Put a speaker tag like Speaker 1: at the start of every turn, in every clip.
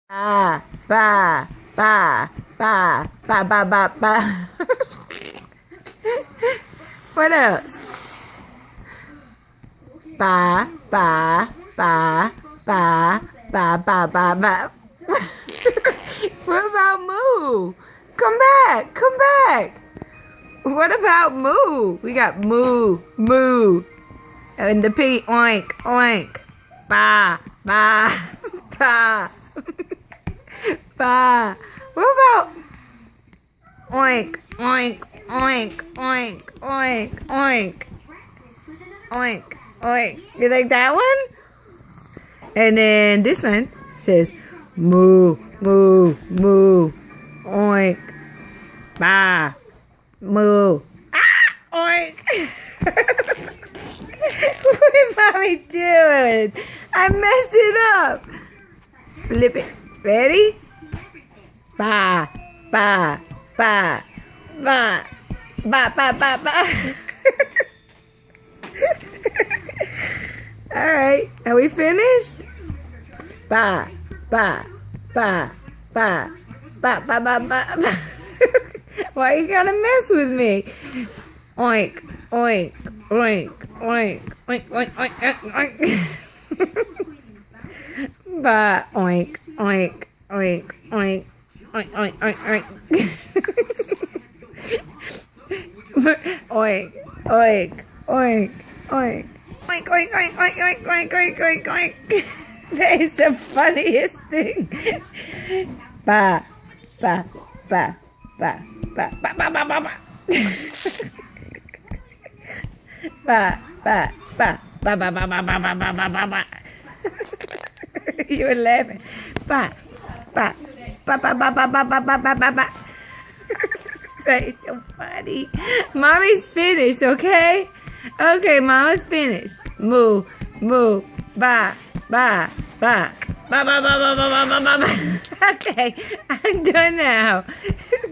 Speaker 1: Ba, ba, ba, ba, ba, ba, ba, ba. What else? Ba, ba, ba, ba, ba, ba, ba, ba. What about moo? Come back, come back. What about moo? We got moo, moo. And the piggy, oink, oink. Ba, ba, ba. Ba. What about oink, oink, oink, oink, oink, oink, oink, oink? You like that one? And then this one says moo, moo, moo, oink, ba, moo, ah, oink. What did mommy doing? I messed it up. Flip it. Ready? Ba, ba, ba, ba, ba, ba, ba, ba. All right, are we finished? Ba, ba, ba, ba, ba, ba, ba, ba. Why you gotta mess with me? Oink, oink, oink, oink, oink, oink, oink, oink, oink. Ba, oink, oink, oink, oink, oink, oink, oink, oink. Oink, oink, oink, oink. Oink, oink, oink, oink, oink, oink, oink, oink, oink. That is the funniest thing. Ba, ba, ba, ba, ba, ba, ba, ba, ba, ba. Ba, ba, ba, ba, ba, ba, ba, ba, ba, ba, ba, ba, ba. You were laughing. Ba, ba, ba, ba, ba, ba, ba, ba, ba, ba, ba, ba. That is so funny. Mommy's finished, okay? Okay, Mama's finished. Moo, moo, ba, ba, ba, ba, ba, ba, ba, ba, ba, ba, ba. Okay, I'm done now.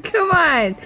Speaker 1: Come on.